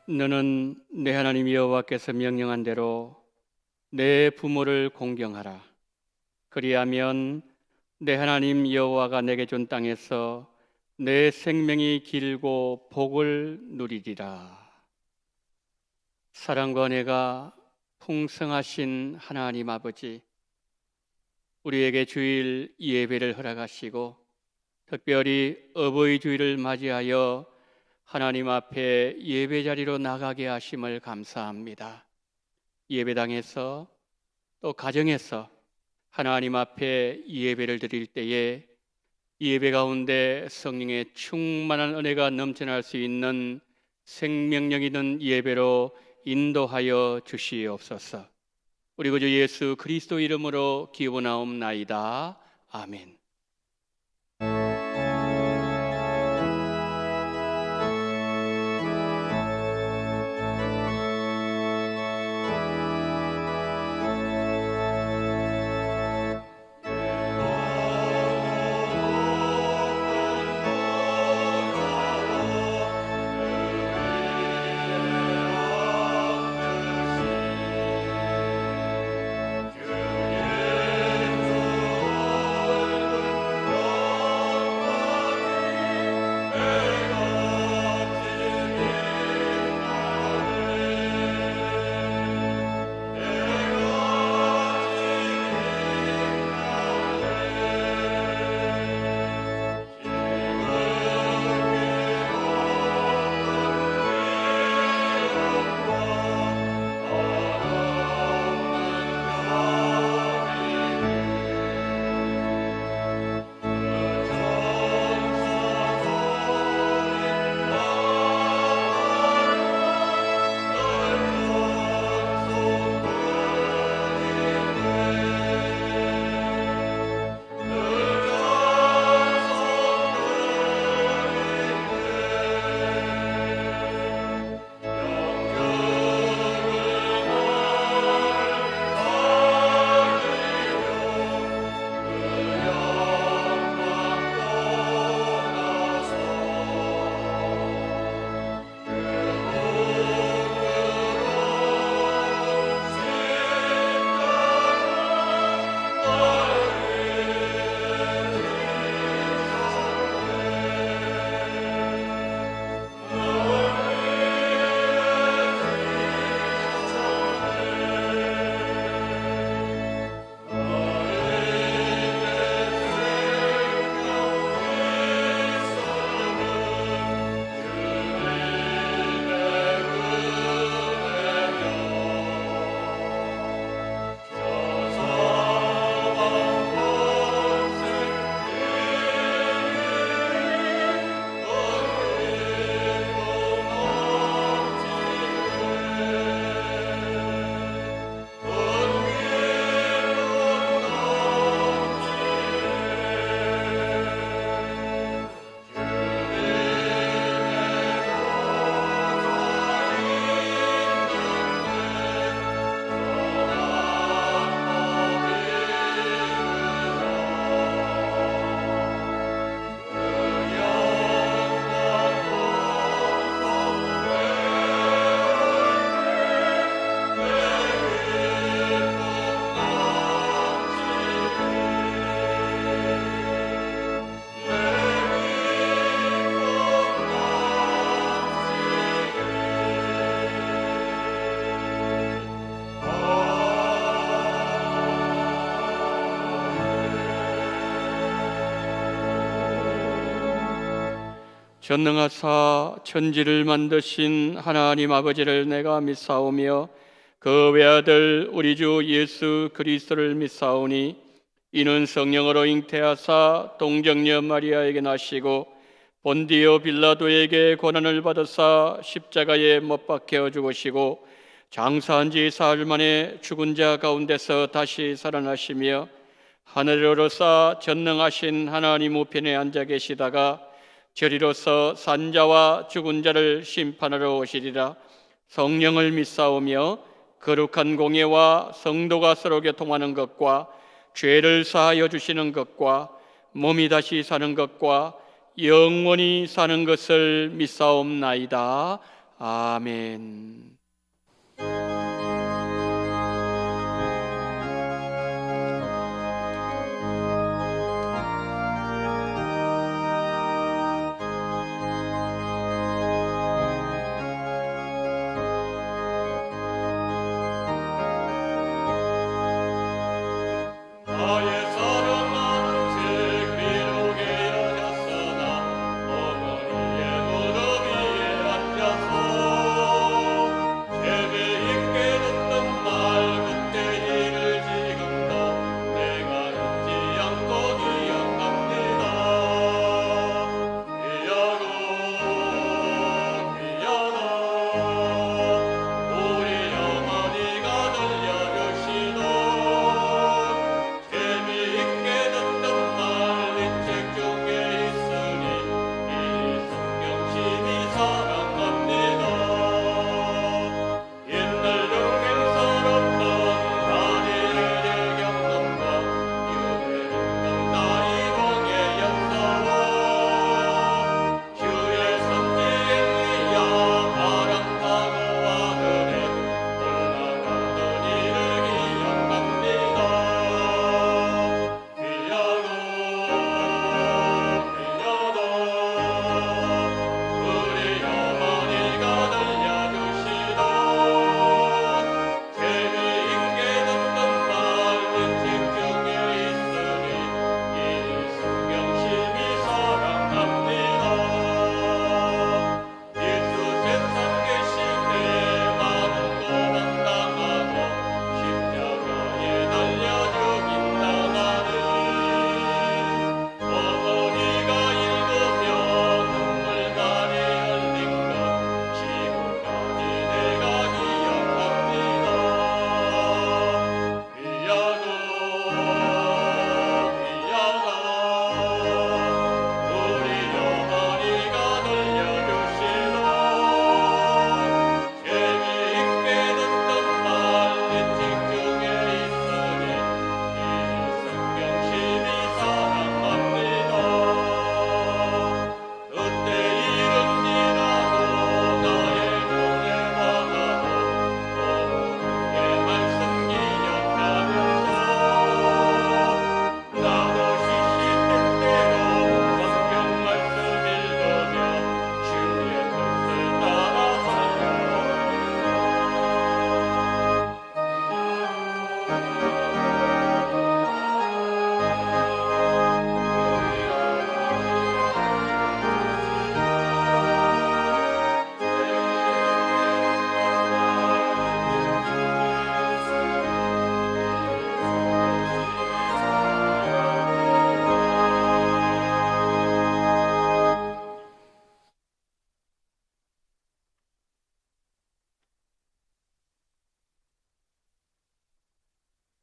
너는 내 하나님 여호와께서 명령한 대로 내 부모를 공경하라. 그리하면 내 하나님 여호와가 내게 준 땅에서 내 생명이 길고 복을 누리리라. 사랑과 은혜가 풍성하신 하나님 아버지, 우리에게 주일 예배를 허락하시고 특별히 어버이 주일을 맞이하여 하나님 앞에 예배 자리로 나가게 하심을 감사합니다. 예배당에서 또 가정에서 하나님 앞에 예배를 드릴 때에 예배 가운데 성령의 충만한 은혜가 넘쳐날 수 있는 생명력 있는 예배로 인도하여 주시옵소서. 우리 구주 예수 그리스도 이름으로 기원하옵나이다. 아멘. 전능하사 천지를 만드신 하나님 아버지를 내가 믿사오며 그 외아들 우리 주 예수 그리스도를 믿사오니 이는 성령으로 잉태하사 동정녀 마리아에게 나시고 본디오 빌라도에게 고난을 받으사 십자가에 못 박혀 죽으시고 장사한 지 사흘 만에 죽은 자 가운데서 다시 살아나시며 하늘에 오르사 전능하신 하나님 우편에 앉아 계시다가 저리로서 산자와 죽은 자를 심판하러 오시리라. 성령을 믿사오며 거룩한 공예와 성도가 서로 교통하는 것과 죄를 사하여 주시는 것과 몸이 다시 사는 것과 영원히 사는 것을 믿사옵나이다. 아멘. 나의 사랑하는 제 비록에 여겼으나 어머니의 무릎 위에 앉아서 재미있게 듣던 말 그때 일을 지금도 내가 잊지 않고 기억합니다. 귀하고 귀하다 우리 어머니가 들려주시던 재미있게 듣던 말 이 책 중에 있으니 이 성경심이 사랑합니다. 옛날 용맹스럽던 다니엘의 경험과 유대인간 다이공의 역사와 주의 선지 엘리야 바람 타고 하늘에 올라가던 일을 기억합니다. 귀하고 귀하다 우리 어머니가 들려주시던 재미있게 듣던 말은 책 중에 있으니 이 성경심이 사랑합니다. 예수 세상 계실 때 많은 고난 당하고 십자가에 달려 죽인 나날을 어머니가 읽으며 눈물만이 흘린 것 지금까지 내가 기억합니다. 귀하고 귀하다 우리 어머니가 들려주시던 재미있게 듣던 말내책 중에 있으니 이 성경심이 사랑합니다. 그때 일은 지나고 나의 눈에 와닿아 어머니의 말씀 기억하면서 나도 시시때때로 성경 말씀 읽으며 주의 뜻을 따라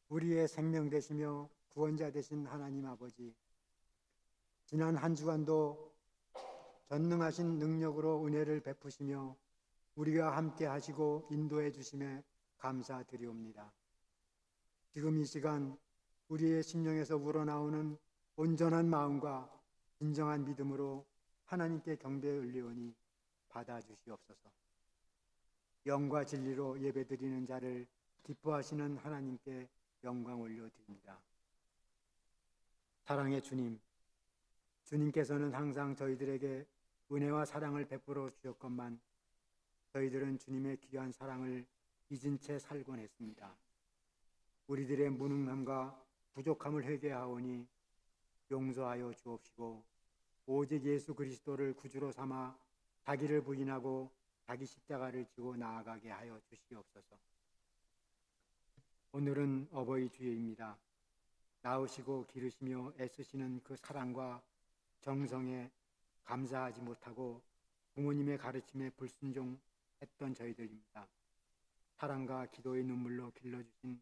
우리의 생명 되시며 구원자 되신 하나님 아버지, 지난 한 주간도 전능하신 능력으로 은혜를 베푸시며 우리가 함께 하시고 인도해 주심에 감사드리옵니다. 지금 이 시간 우리의 심령에서 우러나오는 온전한 마음과 진정한 믿음으로 하나님께 경배에 올리오니 받아주시옵소서. 영과 진리로 예배드리는 자를 기뻐하시는 하나님께 영광 올려드립니다. 사랑의 주님, 주님께서는 항상 저희들에게 은혜와 사랑을 베풀어 주셨건만 저희들은 주님의 귀한 사랑을 잊은 채 살곤 했습니다. 우리들의 무능함과 부족함을 회개하오니 용서하여 주옵시고 오직 예수 그리스도를 구주로 삼아 자기를 부인하고 자기 십자가를 지고 나아가게 하여 주시옵소서. 오늘은 어버이 주일입니다. 낳으시고 기르시며 애쓰시는 그 사랑과 정성에 감사하지 못하고 부모님의 가르침에 불순종했던 저희들입니다. 사랑과 기도의 눈물로 길러주신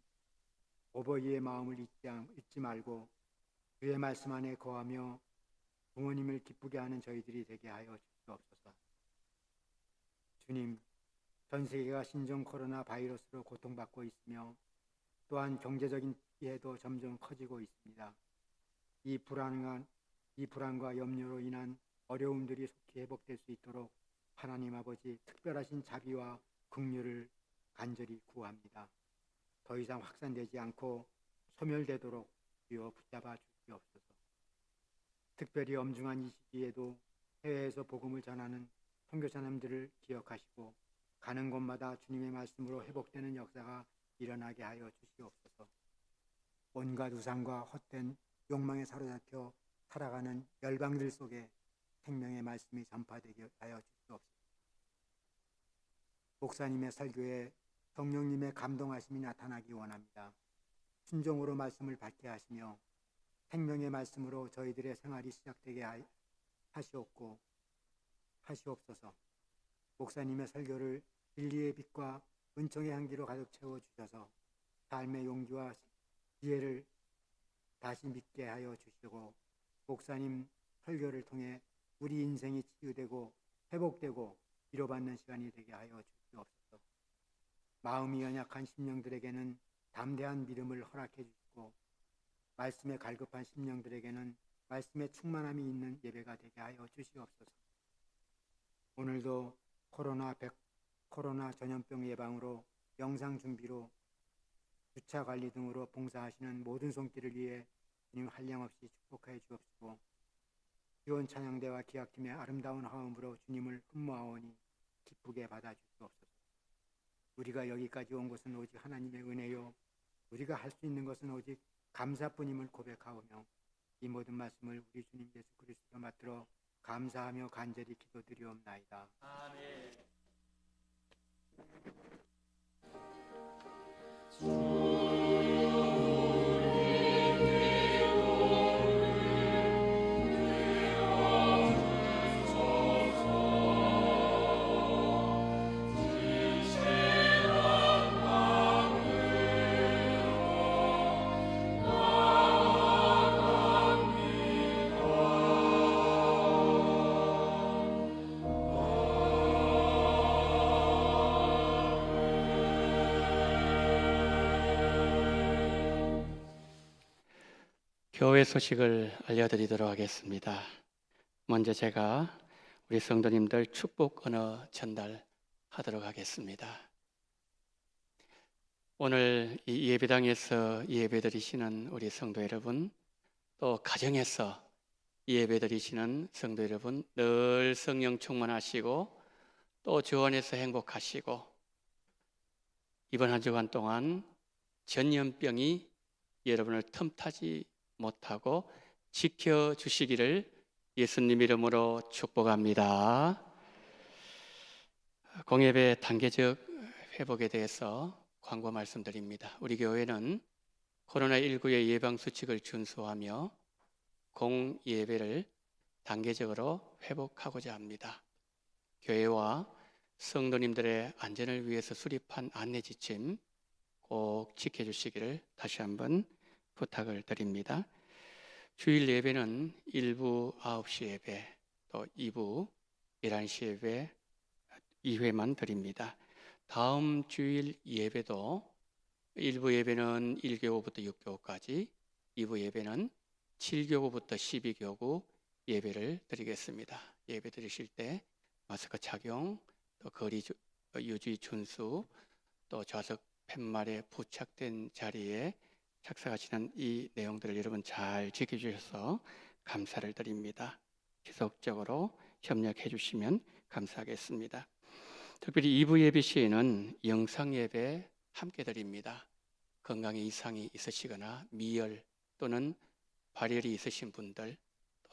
어버이의 마음을 잊지 말고 주의 말씀 안에 거하며 부모님을 기쁘게 하는 저희들이 되게 하여 주시옵소서. 주님, 전 세계가 신종 코로나 바이러스로 고통받고 있으며 또한 경제적인 피해도 점점 커지고 있습니다. 이 불안과 염려로 인한 어려움들이 속히 회복될 수 있도록 하나님 아버지 특별하신 자비와 긍휼을 간절히 구합니다. 더 이상 확산되지 않고 소멸되도록 주여 붙잡아 주시옵소서. 특별히 엄중한 이 시기에도 해외에서 복음을 전하는 선교사님들을 기억하시고 가는 곳마다 주님의 말씀으로 회복되는 역사가 일어나게 하여 주시옵소서. 온갖 우상과 헛된 욕망에 사로잡혀 살아가는 열방들 속에 생명의 말씀이 전파되게 하여 주시옵소서. 목사님의 설교에 성령님의 감동하심이 나타나기 원합니다. 순종으로 말씀을 받게 하시며 생명의 말씀으로 저희들의 생활이 시작되게 하시옵소서. 목사님의 설교를 진리의 빛과 은총의 향기로 가득 채워주셔서 삶의 용기와 지혜를 다시 믿게 하여 주시고 목사님 설교를 통해 우리 인생이 치유되고 회복되고 위로받는 시간이 되게 하여 주시옵소서. 마음이 연약한 심령들에게는 담대한 믿음을 허락해 주시고 말씀에 갈급한 심령들에게는 말씀의 충만함이 있는 예배가 되게 하여 주시옵소서. 오늘도 코로나 전염병 예방으로 영상 준비로 주차 관리 등으로 봉사하시는 모든 손길을 위해 주님 한량없이 축복해 주옵시고 지원 찬양대와 기악팀의 아름다운 화음으로 주님을 흠모하오니 기쁘게 받아주시옵소서. 우리가 여기까지 온 것은 오직 하나님의 은혜요 우리가 할 수 있는 것은 오직 감사뿐임을 고백하오며 이 모든 말씀을 우리 주님 예수 그리스도로 받들어 감사하며 간절히 기도드리옵나이다. 아멘. 교회 소식을 알려드리도록 하겠습니다. 먼저 제가 우리 성도님들 축복 언어 전달하도록 하겠습니다. 오늘 이 예배당에서 예배드리시는 우리 성도 여러분, 또 가정에서 예배드리시는 성도 여러분, 늘 성령 충만하시고 또 주 안에서 행복하시고 이번 한 주간 동안 전염병이 여러분을 틈타지 못하고 지켜주시기를 예수님 이름으로 축복합니다. 공예배 단계적 회복에 대해서 광고 말씀드립니다. 우리 교회는 코로나19의 예방수칙을 준수하며 공예배를 단계적으로 회복하고자 합니다. 교회와 성도님들의 안전을 위해서 수립한 안내 지침 꼭 지켜주시기를 다시 한번 부탁을 드립니다. 주일 예배는 1부 9시 예배, 또 2부 11시 예배 2회만 드립니다. 다음 주일 예배도 1부 예배는 1교구부터 6교구까지, 2부 예배는 7교구부터 12교구 예배를 드리겠습니다. 예배 드리실 때 마스크 착용, 또 거리 유지 준수, 또 좌석 팻말에 부착된 자리에 착석하시는 이 내용들을 여러분 잘 지켜주셔서 감사를 드립니다. 지속적으로 협력해 주시면 감사하겠습니다. 특별히 2부 예배 시에는 영상 예배 함께 드립니다. 건강에 이상이 있으시거나 미열 또는 발열이 있으신 분들, 또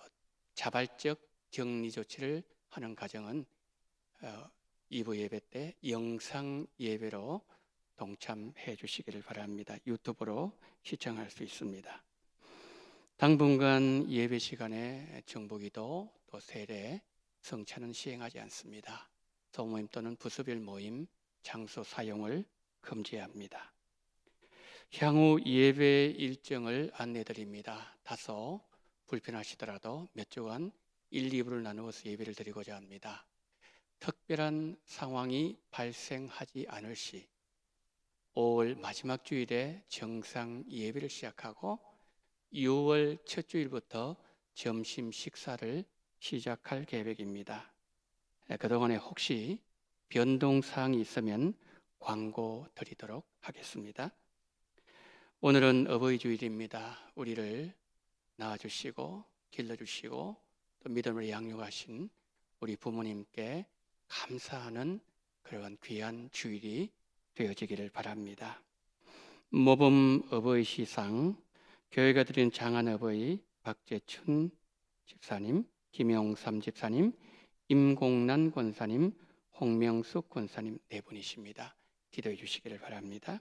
자발적 격리 조치를 하는 가정은 2부 예배 때 영상 예배로 동참해 주시기를 바랍니다. 유튜브로 시청할 수 있습니다. 당분간 예배 시간에 정보기도 또 세례, 성찬은 시행하지 않습니다. 소모임 또는 부수별 모임, 장소 사용을 금지합니다. 향후 예배 일정을 안내드립니다. 다소 불편하시더라도 몇 주간 1, 2부를 나누어서 예배를 드리고자 합니다. 특별한 상황이 발생하지 않을 시 5월 마지막 주일에 정상 예배를 시작하고 6월 첫 주일부터 점심 식사를 시작할 계획입니다. 그동안에 혹시 변동사항이 있으면 광고 드리도록 하겠습니다. 오늘은 어버이 주일입니다. 우리를 낳아주시고 길러주시고 또 믿음을 양육하신 우리 부모님께 감사하는 그러한 귀한 주일이 되어지기를 바랍니다. 모범 어버이 시상, 교회가 드린 장한 어버이 박재춘 집사님, 김용삼 집사님, 임공란 권사님, 홍명숙 권사님 네 분이십니다. 기도해 주시기를 바랍니다.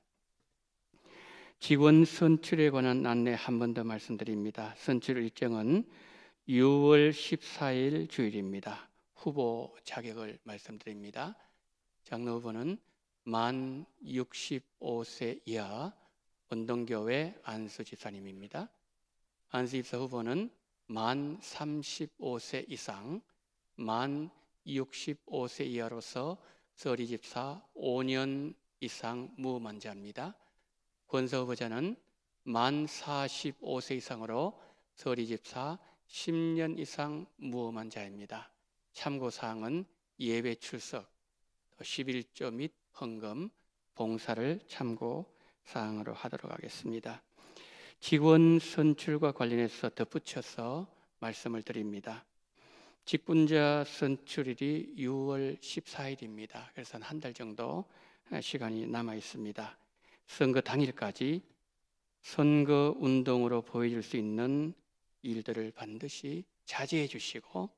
직원 선출에 관한 안내 한 번 더 말씀드립니다. 선출 일정은 6월 14일 주일입니다. 후보 자격을 말씀드립니다. 장로 후보는 만 65세 이하 원동교회 안수 집사님입니다. 안수 집사 후보는 만 35세 이상 만 65세 이하로서 서리 집사 5년 이상 무만자입니다. 권사 후보자는 만 45세 이상으로 서리 집사 10년 이상 무만자입니다. 참고사항은 예배 출석, 11조 및 헌금, 봉사를 참고사항으로 하도록 하겠습니다. 직원 선출과 관련해서 덧붙여서 말씀을 드립니다. 직분자 선출일이 6월 14일입니다. 그래서 한 달 정도 시간이 남아 있습니다. 선거 당일까지 선거 운동으로 보여줄 수 있는 일들을 반드시 자제해 주시고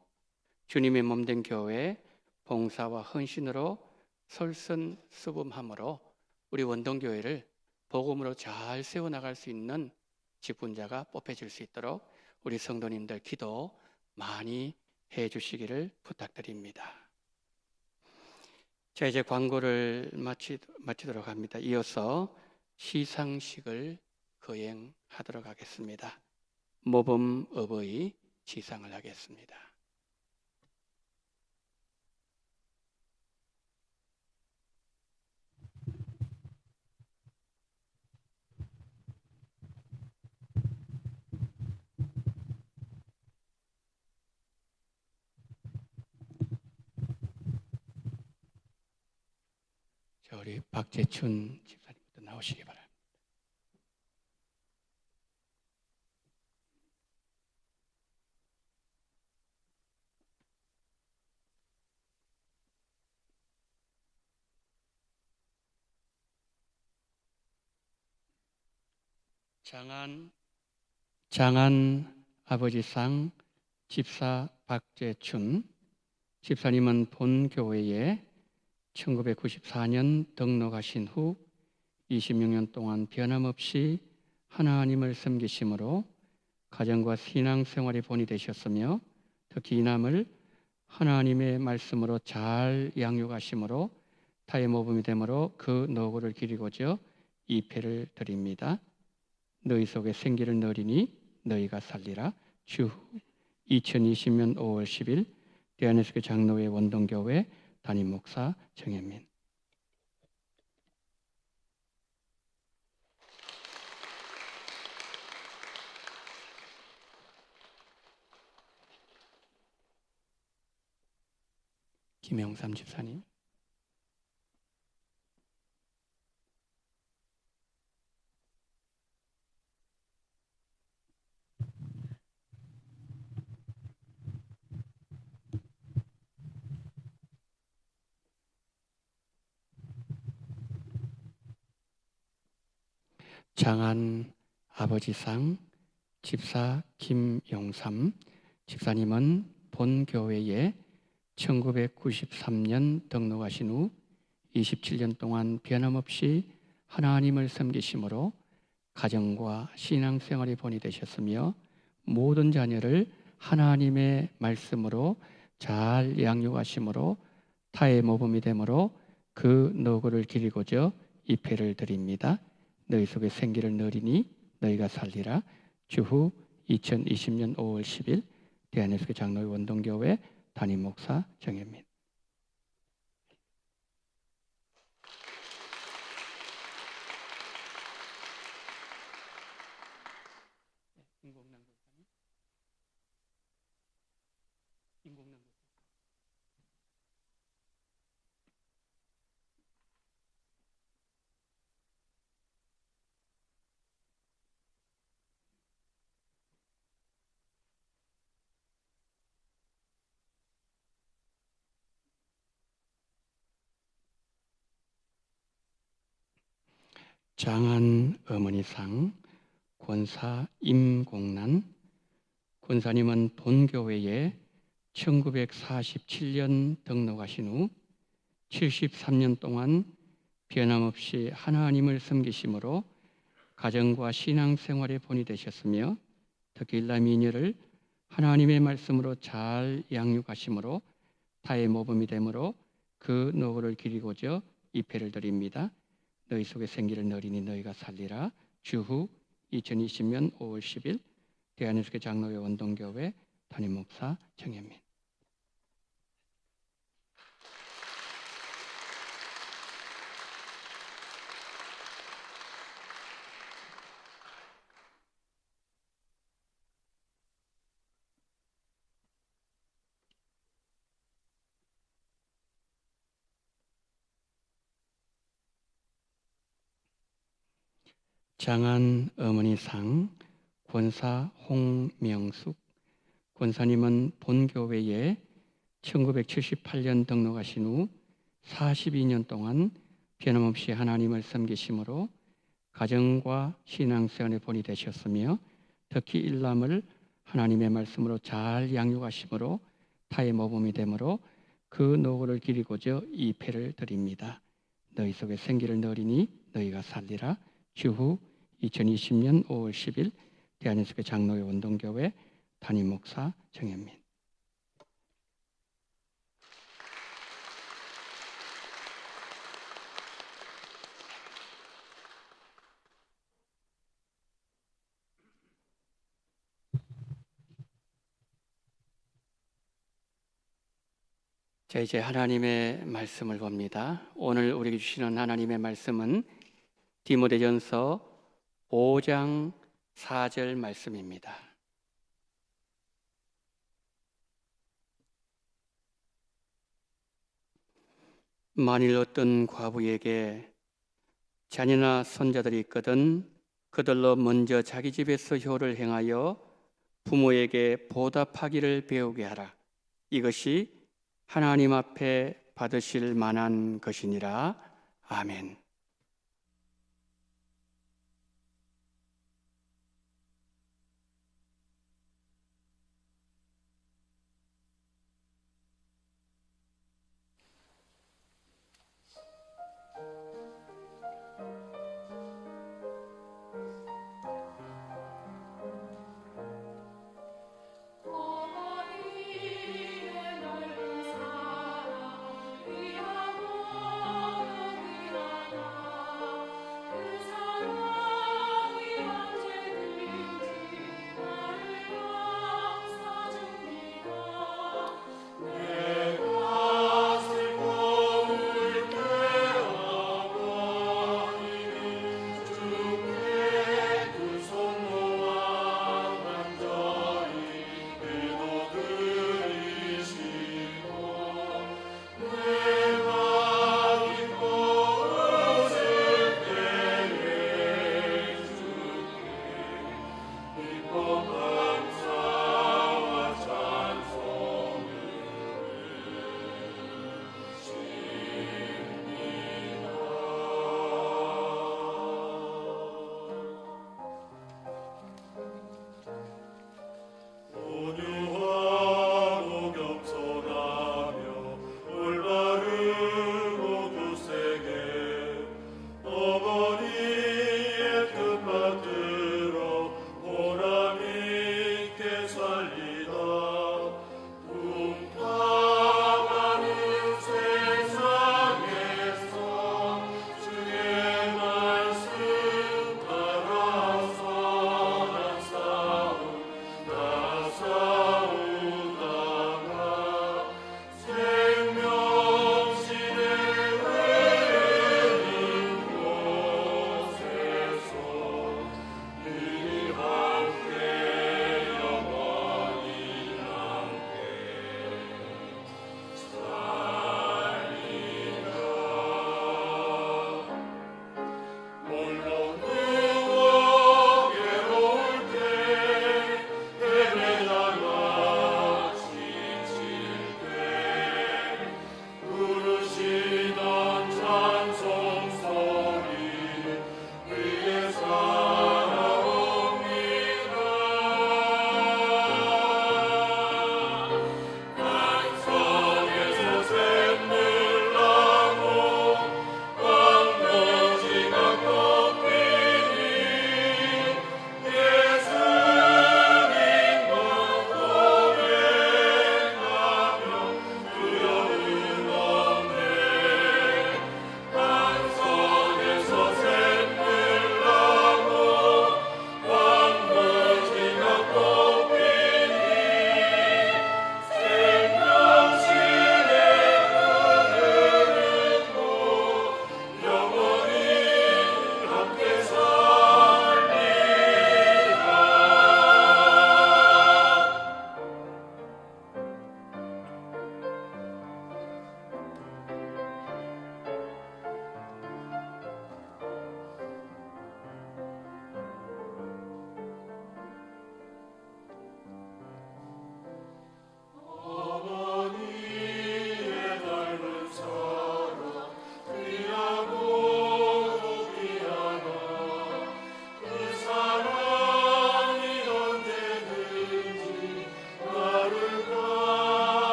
주님의 몸된 교회 봉사와 헌신으로 솔선수범함으로 우리 원동교회를 복음으로 잘 세워나갈 수 있는 직분자가 뽑혀질 수 있도록 우리 성도님들 기도 많이 해 주시기를 부탁드립니다. 자, 이제 광고를 마치도록 합니다. 이어서 시상식을 거행하도록 하겠습니다. 모범 어버이 시상을 하겠습니다. 자, 우리 박재춘 집사님부터 나오시기 바랍니다. 장한 아버지상 집사 박재춘 집사님은 본 교회에 1994년 등록하신 후 26년 동안 변함없이 하나님을 섬기심으로 가정과 신앙생활에 본이 되셨으며 특히 이남을 하나님의 말씀으로 잘 양육하심으로 타의 모범이 되므로 그 노고를 기리고자 이 패를 드립니다. 너희 속에 생기를 넣으리니 너희가 살리라. 주후 2020년 5월 10일 대한예수교 장로회 원동교회 담임 목사 정현민. 김영삼 집사님. 장한 아버지상 집사 김용삼 집사님은 본 교회에 1993년 등록하신 후 27년 동안 변함없이 하나님을 섬기심으로 가정과 신앙생활이 본이 되셨으며 모든 자녀를 하나님의 말씀으로 잘 양육하심으로 타의 모범이 되므로 그 노고를 기리고자 이 패를 드립니다. 너희 속에 생기를 넣으리니 너희가 살리라. 주후 2020년 5월 10일 대한예수교 장로회 원동교회 담임 목사 정현민. 장한 어머니상 권사 임공란 권사님은 본교회에 1947년 등록하신 후 73년 동안 변함없이 하나님을 섬기심으로 가정과 신앙생활에 본이 되셨으며 특히 일남이녀를 하나님의 말씀으로 잘 양육하심으로 타의 모범이 되므로 그 노고를 기리고자 입회를 드립니다. 너희 속에 생기를 너리니 너희가 살리라. 주후 2020년 5월 10일 대한예수교 장로회 원동교회 담임 목사 정현민. 장한 어머니상 권사 홍명숙 권사님은 본교회에 1978년 등록하신 후 42년 동안 변함없이 하나님을 섬기심으로 가정과 신앙생활에 본이 되셨으며 특히 일남을 하나님의 말씀으로 잘 양육하심으로 타의 모범이 되므로 그 노고를 기리고자 이 패를 드립니다. 너희 속에 생기를 너리니 너희가 살리라. 주후 2020년 5월 10일 대한예수교 장로회 원동교회 담임 목사 정현민. 자, 이제 하나님의 말씀을 봅니다. 오늘 우리에게 주시는 하나님의 말씀은 디모데전서 5장 4절 말씀입니다. 만일 어떤 과부에게 자녀나 손자들이 있거든 그들로 먼저 자기 집에서 효를 행하여 부모에게 보답하기를 배우게 하라. 이것이 하나님 앞에 받으실 만한 것이니라. 아멘. 어머니의 넓은 사랑 위하고 위하나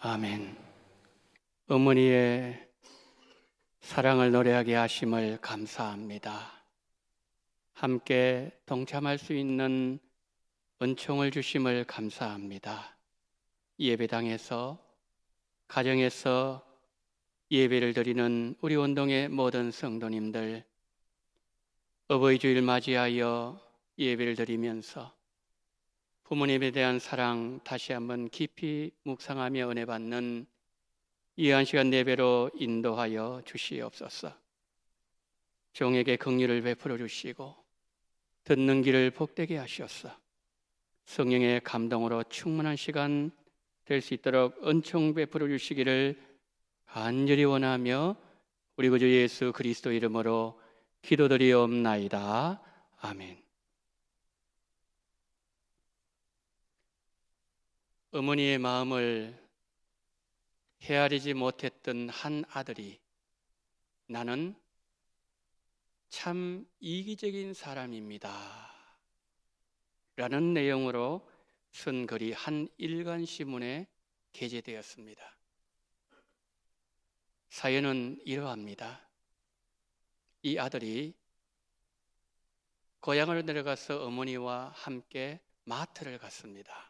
아멘. 어머니의 사랑을 노래하게 하심을 감사합니다. 함께 동참할 수 있는 은총을 주심을 감사합니다. 예배당에서, 가정에서 예배를 드리는 우리 원동의 모든 성도님들, 어버이 주일 맞이하여 예배를 드리면서 부모님에 대한 사랑 다시 한번 깊이 묵상하며 은혜 받는 이 한 시간 예배로 인도하여 주시옵소서. 종에게 긍휼을 베풀어 주시고 듣는 길을 복되게 하시옵소서. 성령의 감동으로 충만한 시간 될 수 있도록 은총 베풀어 주시기를 간절히 원하며 우리 구주 예수 그리스도 이름으로 기도드리옵나이다. 아멘. 어머니의 마음을 헤아리지 못했던 한 아들이 나는 참 이기적인 사람입니다 라는 내용으로 쓴 글이 한 일간 신문에 게재되었습니다. 사연은 이러합니다. 이 아들이 고향으로 내려가서 어머니와 함께 마트를 갔습니다.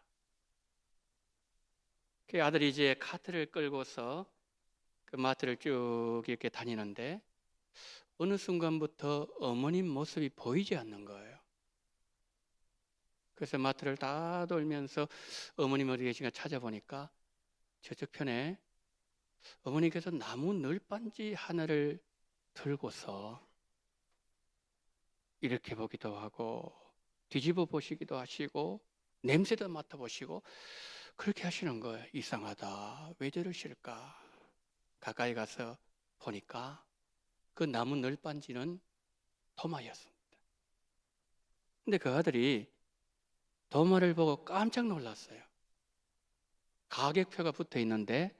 그 아들이 이제 카트를 끌고서 그 마트를 쭉 이렇게 다니는데 어느 순간부터 어머님 모습이 보이지 않는 거예요. 그래서 마트를 다 돌면서 어머님 어디 계신가 찾아보니까 저쪽 편에 어머니께서 나무 널빤지 하나를 들고서 이렇게 보기도 하고 뒤집어 보시기도 하시고 냄새도 맡아보시고 그렇게 하시는 거예요. 이상하다. 왜 저러실까? 가까이 가서 보니까 그 나무 널빤지는 도마였습니다. 근데 그 아들이 도마를 보고 깜짝 놀랐어요. 가격표가 붙어 있는데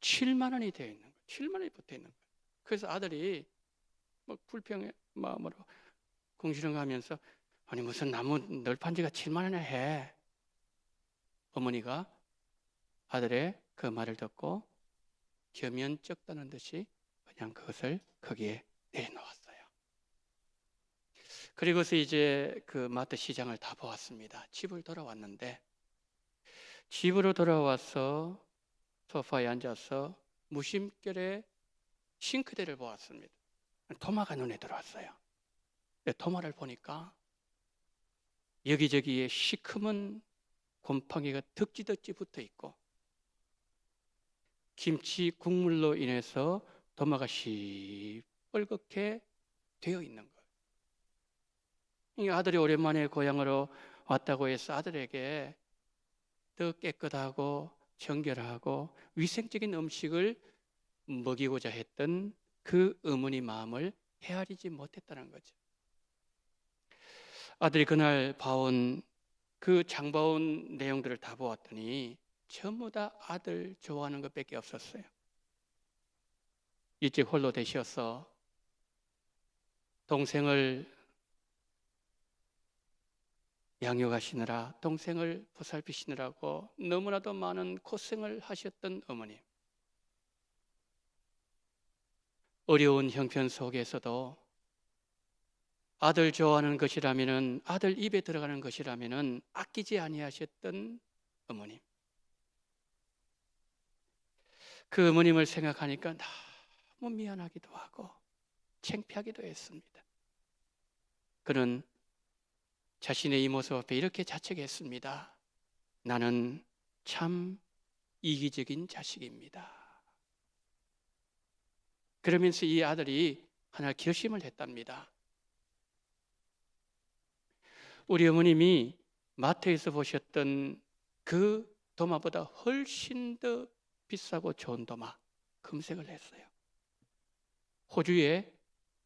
7만 원이 되어 있는 거예요. 7만 원이 붙어 있는 거예요. 그래서 아들이 막 불평의 마음으로 궁시렁하면서 아니 무슨 나무 널빤지가 7만 원에 해. 어머니가 아들의 그 말을 듣고 겸연쩍다는 듯이 그냥 그것을 거기에 내려놓았어요. 그리고서 이제 그 마트 시장을 다 보았습니다. 집을 돌아왔는데 집으로 돌아와서 소파에 앉아서 무심결에 싱크대를 보았습니다. 도마가 눈에 들어왔어요. 도마를 보니까 여기저기에 시커먼 곰팡이가 덕지덕지 붙어 있고 김치 국물로 인해서 도마가 시뻘겋게 되어 있는 거예요. 이 아들이 오랜만에 고향으로 왔다고 해서 아들에게 더 깨끗하고 정결하고 위생적인 음식을 먹이고자 했던 그 어머니 마음을 헤아리지 못했다는 거죠. 아들이 그날 봐온 그 장봐온 내용들을 다 보았더니 전부 다 아들 좋아하는 것밖에 없었어요. 일찍 홀로 되셔서 동생을 양육하시느라 동생을 보살피시느라고 너무나도 많은 고생을 하셨던 어머님. 어려운 형편 속에서도 아들 좋아하는 것이라면은 아들 입에 들어가는 것이라면은 아끼지 아니하셨던 어머님. 그 어머님을 생각하니까 너무 미안하기도 하고 창피하기도 했습니다. 그는 자신의 이 모습 앞에 이렇게 자책했습니다. 나는 참 이기적인 자식입니다. 그러면서 이 아들이 하나 결심을 했답니다. 우리 어머님이 마트에서 보셨던 그 도마보다 훨씬 더 비싸고 좋은 도마 검색을 했어요. 호주에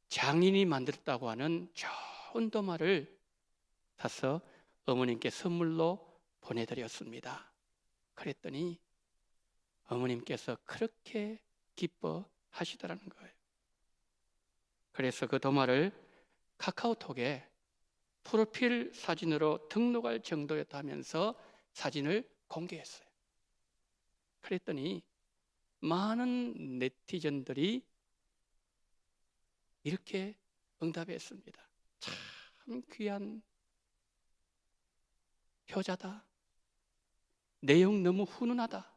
장인이 만들었다고 하는 좋은 도마를 사서 어머님께 선물로 보내드렸습니다. 그랬더니 어머님께서 그렇게 기뻐하시더라는 거예요. 그래서 그 도마를 카카오톡에 프로필 사진으로 등록할 정도였다면서 사진을 공개했어요. 그랬더니 많은 네티즌들이 이렇게 응답했습니다. 참 귀한 효자다. 내용 너무 훈훈하다.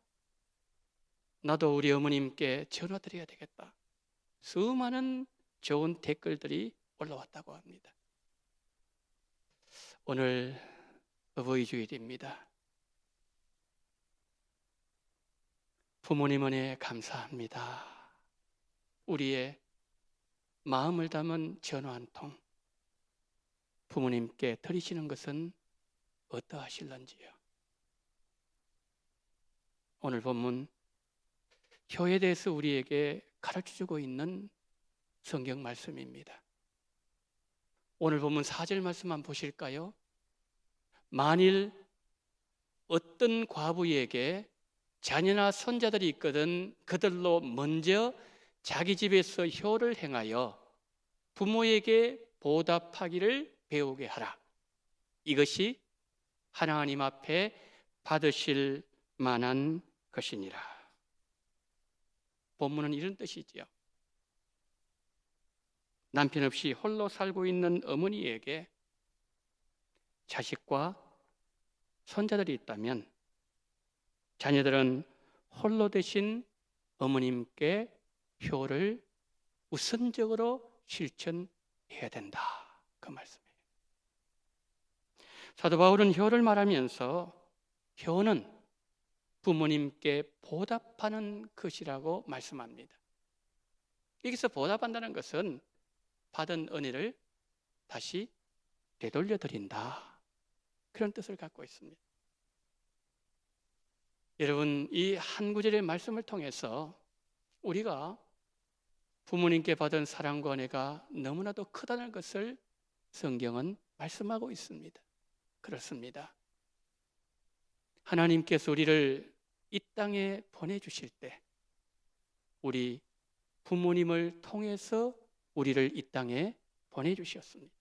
나도 우리 어머님께 전화드려야 되겠다. 수많은 좋은 댓글들이 올라왔다고 합니다. 오늘 어버이 주일입니다. 부모님 은혜 감사합니다. 우리의 마음을 담은 전화 한 통 부모님께 드리시는 것은 어떠하실런지요? 오늘 본문 효에 대해서 우리에게 가르쳐주고 있는 성경 말씀입니다. 오늘 본문 4절 말씀만 보실까요? 만일 어떤 과부에게 자녀나 손자들이 있거든 그들로 먼저 자기 집에서 효를 행하여 부모에게 보답하기를 배우게 하라. 이것이 하나님 앞에 받으실 만한 것이니라. 본문은 이런 뜻이지요. 남편 없이 홀로 살고 있는 어머니에게 자식과 손자들이 있다면 자녀들은 홀로 되신 어머님께 효를 우선적으로 실천해야 된다. 그 말씀이에요. 사도 바울은 효를 말하면서 효는 부모님께 보답하는 것이라고 말씀합니다. 여기서 보답한다는 것은 받은 은혜를 다시 되돌려 드린다. 그런 뜻을 갖고 있습니다. 여러분, 이 한 구절의 말씀을 통해서 우리가 부모님께 받은 사랑과 은혜가 너무나도 크다는 것을 성경은 말씀하고 있습니다. 그렇습니다. 하나님께서 우리를 이 땅에 보내주실 때 우리 부모님을 통해서 우리를 이 땅에 보내주셨습니다.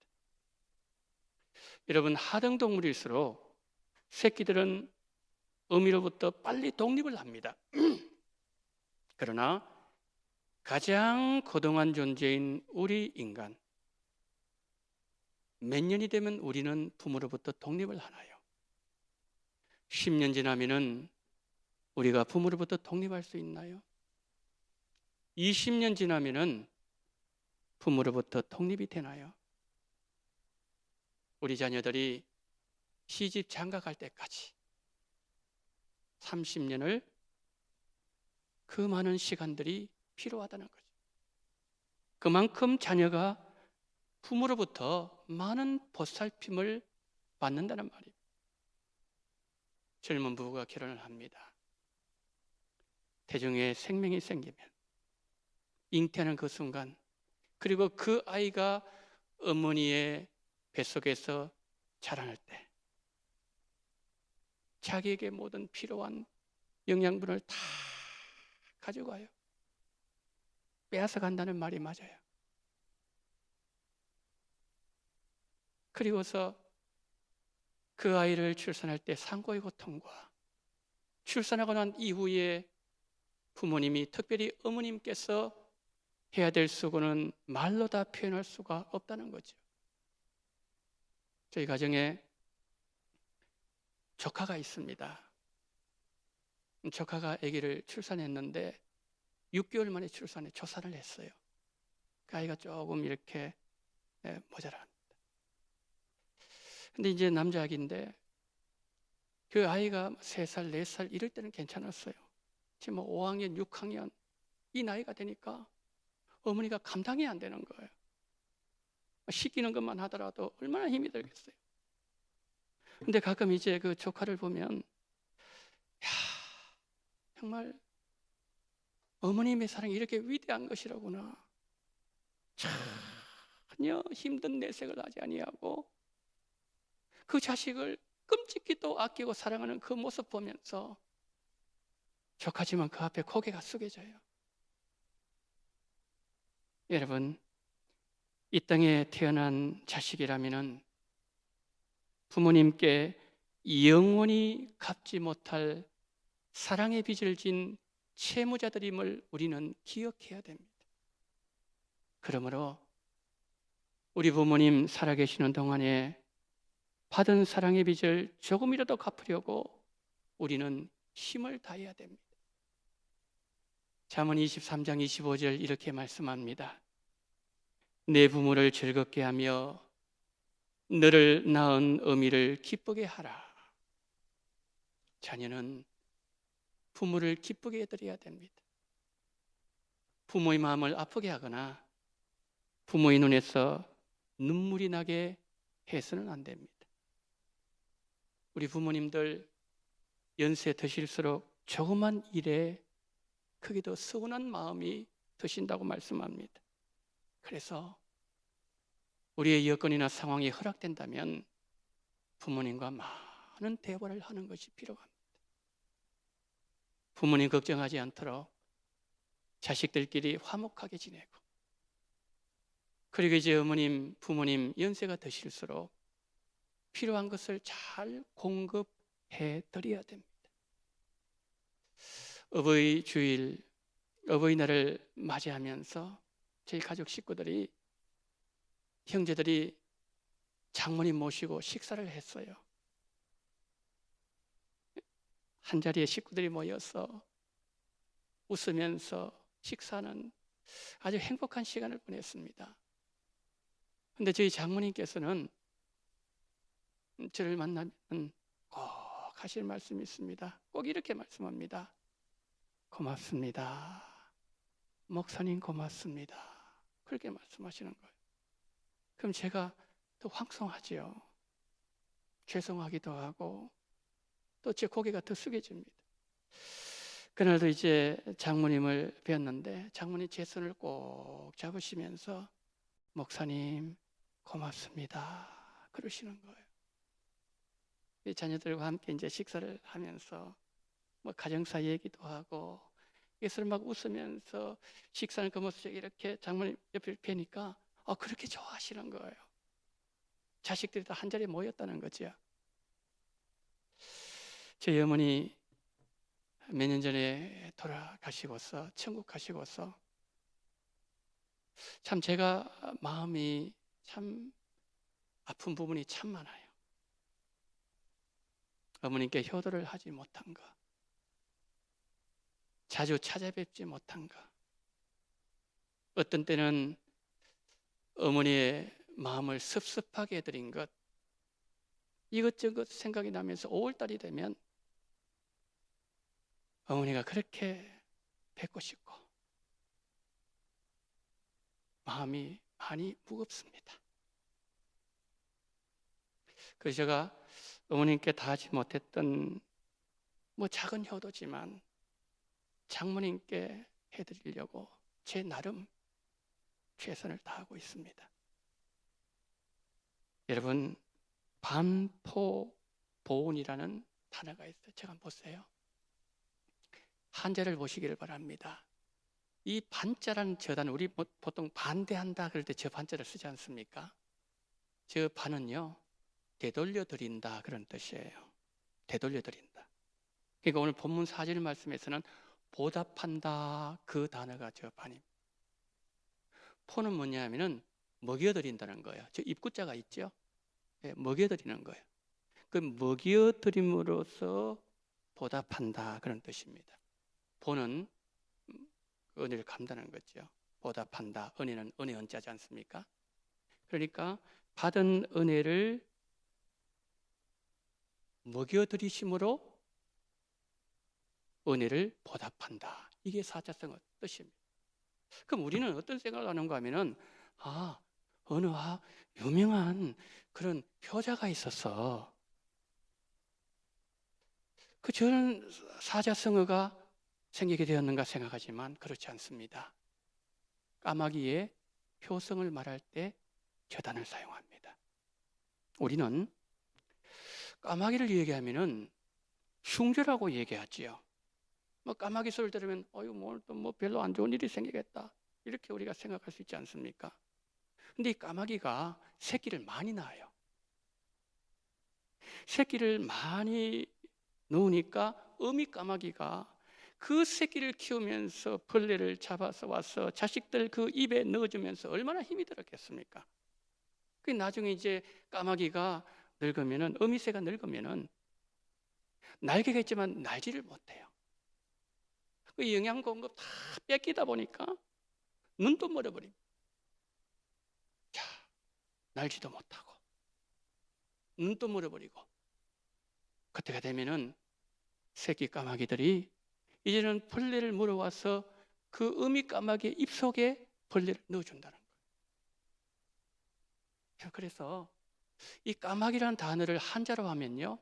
여러분, 하등동물일수록 새끼들은 어미로부터 빨리 독립을 합니다. 그러나 가장 고등한 존재인 우리 인간, 몇 년이 되면 우리는 부모로부터 독립을 하나요? 10년 지나면은 우리가 부모로부터 독립할 수 있나요? 20년 지나면은 부모로부터 독립이 되나요? 우리 자녀들이 시집 장가갈 때까지 30년을 그 많은 시간들이 필요하다는 거죠. 그만큼 자녀가 부모로부터 많은 보살핌을 받는다는 말이에요. 젊은 부부가 결혼을 합니다. 태중에 생명이 생기면 잉태하는 그 순간, 그리고 그 아이가 어머니의 뱃속에서 자라날 때 자기에게 모든 필요한 영양분을 다 가져가요. 빼앗아 간다는 말이 맞아요. 그리고서 그 아이를 출산할 때 산고의 고통과 출산하고 난 이후에 부모님이, 특별히 어머님께서 해야 될 수고는 말로 다 표현할 수가 없다는 거죠. 저희 가정에 조카가 있습니다. 조카가 아기를 출산했는데 6개월 만에 조산을 했어요. 그 아이가 조금 이렇게 모자랍니다. 근데 이제 남자아기인데 그 아이가 3살, 4살 이럴 때는 괜찮았어요. 지금 5학년, 6학년 이 나이가 되니까 어머니가 감당이 안 되는 거예요. 시키는 것만 하더라도 얼마나 힘이 들겠어요. 근데 가끔 이제 그 조카를 보면 정말 어머님의 사랑이 이렇게 위대한 것이라구나. 전혀 힘든 내색을 하지 아니하고 그 자식을 끔찍히도 아끼고 사랑하는 그 모습 보면서 조카지만 그 앞에 고개가 숙여져요. 여러분, 이 땅에 태어난 자식이라면은 부모님께 영원히 갚지 못할 사랑의 빚을 진 채무자들임을 우리는 기억해야 됩니다. 그러므로 우리 부모님 살아계시는 동안에 받은 사랑의 빚을 조금이라도 갚으려고 우리는 힘을 다해야 됩니다. 잠언 23장 25절 이렇게 말씀합니다. 내 부모를 즐겁게 하며 너를 낳은 어미를 기쁘게 하라. 자녀는 부모를 기쁘게 해드려야 됩니다. 부모의 마음을 아프게 하거나 부모의 눈에서 눈물이 나게 해서는 안 됩니다. 우리 부모님들 연세 드실수록 조그만 일에 크게도 서운한 마음이 드신다고 말씀합니다. 그래서 우리의 여건이나 상황이 허락된다면 부모님과 많은 대화를 하는 것이 필요합니다. 부모님 걱정하지 않도록 자식들끼리 화목하게 지내고, 그리고 이제 어머님, 부모님 연세가 드실수록 필요한 것을 잘 공급해 드려야 됩니다. 어버이 주일, 어버이날을 맞이하면서 저희 가족 식구들이, 형제들이 장모님 모시고 식사를 했어요. 한자리에 식구들이 모여서 웃으면서 식사하는 아주 행복한 시간을 보냈습니다. 그런데 저희 장모님께서는 저를 만나면 꼭 하실 말씀이 있습니다. 꼭 이렇게 말씀합니다. 고맙습니다. 목사님 고맙습니다. 그렇게 말씀하시는 거예요. 그럼 제가 더 황송하지요. 죄송하기도 하고 또 제 고개가 더 숙여집니다. 그날도 이제 장모님을 뵀는데 장모님 제 손을 꼭 잡으시면서 목사님 고맙습니다 그러시는 거예요. 이 자녀들과 함께 이제 식사를 하면서 뭐 가정사 얘기도 하고 예수를 막 웃으면서 식사는 그 모습에 이렇게 장모님 옆에 뵈니까 그렇게 좋아하시는 거예요. 자식들이 다 한자리에 모였다는 거죠. 저희 어머니 몇 년 전에 돌아가시고서 천국 가시고서 참 제가 마음이 참 아픈 부분이 참 많아요. 어머님께 효도를 하지 못한 것, 자주 찾아뵙지 못한 것, 어떤 때는 어머니의 마음을 섭섭하게 해드린 것, 이것저것 생각이 나면서 5월달이 되면 어머니가 그렇게 뵙고 싶고 마음이 많이 무겁습니다. 그래서 제가 어머님께 다 하지 못했던 뭐 작은 효도지만 장모님께 해드리려고 제 나름 최선을 다하고 있습니다. 여러분, 반포보온이라는 단어가 있어요. 제가 한번 보세요. 한자를 보시기를 바랍니다. 이 반자라는 저단, 우리 보통 반대한다 그럴 때 저 반자를 쓰지 않습니까? 저 반은요, 되돌려 드린다 그런 뜻이에요. 되돌려 드린다. 그러니까 오늘 본문 4절 말씀에서는 보답한다 그 단어가 저 반입니다. 포는 뭐냐면은 먹여드린다는 거예요. 저 입구자가 있죠. 네, 먹여드리는 거예요. 그 먹여드림으로써 보답한다 그런 뜻입니다. 보는 은혜를 감다는 거죠. 보답한다. 은혜는 은혜 은자지 않습니까? 그러니까 받은 은혜를 먹여드리심으로 은혜를 보답한다. 이게 사자성어 뜻입니다. 그럼 우리는 어떤 생각을 하는가 하면은 어느 유명한 그런 효자가 있었어. 저런 사자성어가 생기게 되었는가 생각하지만 그렇지 않습니다. 까마귀의 효성을 말할 때 저단을 사용합니다. 우리는 까마귀를 얘기하면은 흉조라고 얘기하지요. 뭐 까마귀 소리를 들으면 오늘 또 뭐 별로 안 좋은 일이 생기겠다 이렇게 우리가 생각할 수 있지 않습니까? 근데 이 까마귀가 새끼를 많이 낳아요. 새끼를 많이 누우니까 어미 까마귀가 그 새끼를 키우면서 벌레를 잡아서 와서 자식들 그 입에 넣어주면서 얼마나 힘이 들었겠습니까? 그 나중에 이제 까마귀가 늙으면은, 어미새가 늙으면은 날개가 있지만 날지를 못해요. 그 영양 공급 다 뺏기다 보니까 눈도 멀어버립니다. 자, 날지도 못하고 눈도 멀어버리고, 그때가 되면은 새끼 까마귀들이 이제는 벌레를 물어와서 그 어미 까마귀의 입속에 벌레를 넣어준다는 거예요. 그래서 이 까마귀라는 단어를 한자로 하면요,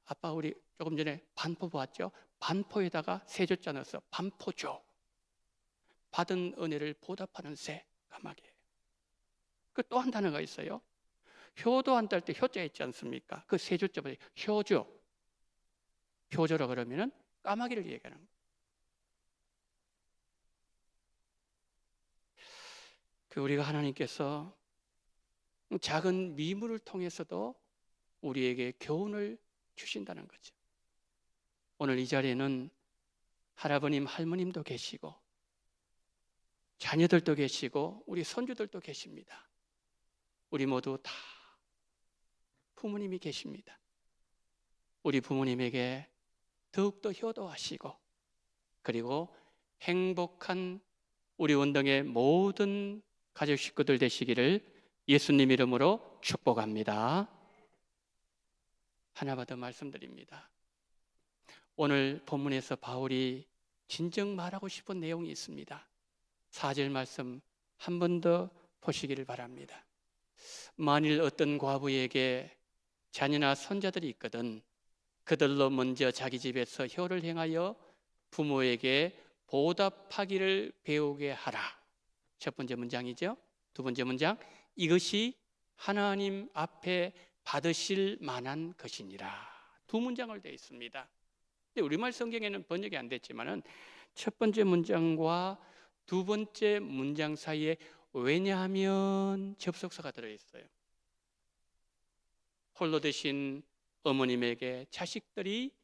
아빠 우리 조금 전에 반포 보았죠? 반포에다가 세조자 넣어서 반포조, 받은 은혜를 보답하는 새, 까마귀예요. 그 또 한 단어가 있어요. 효도한다 할 때 효자 있지 않습니까? 그 세조자보다 효조, 효조라 그러면은 까마귀를 얘기하는 거예요. 그 우리가 하나님께서 작은 미물을 통해서도 우리에게 교훈을 주신다는 거죠. 오늘 이 자리에는 할아버님, 할머님도 계시고 자녀들도 계시고 우리 손주들도 계십니다. 우리 모두 다 부모님이 계십니다. 우리 부모님에게 더욱더 효도하시고, 그리고 행복한 우리 원동의 모든 가족 식구들 되시기를 예수님 이름으로 축복합니다. 하나만 더 말씀드립니다. 오늘 본문에서 바울이 진정 말하고 싶은 내용이 있습니다. 4절 말씀 한 번 더 보시기를 바랍니다. 만일 어떤 과부에게 자녀나 손자들이 있거든 그들로 먼저 자기 집에서 효를 행하여 부모에게 보답하기를 배우게 하라. 첫 번째 문장이죠. 두 번째 문장, 이것이 하나님 앞에 받으실 만한 것이니라. 두 문장을 되어 있습니다. 근데 우리말 성경에는 번역이 안 됐지만은 첫 번째 문장과 두 번째 문장 사이에 왜냐하면 접속사가 들어있어요. 홀로 되신 어머님에게 자식들이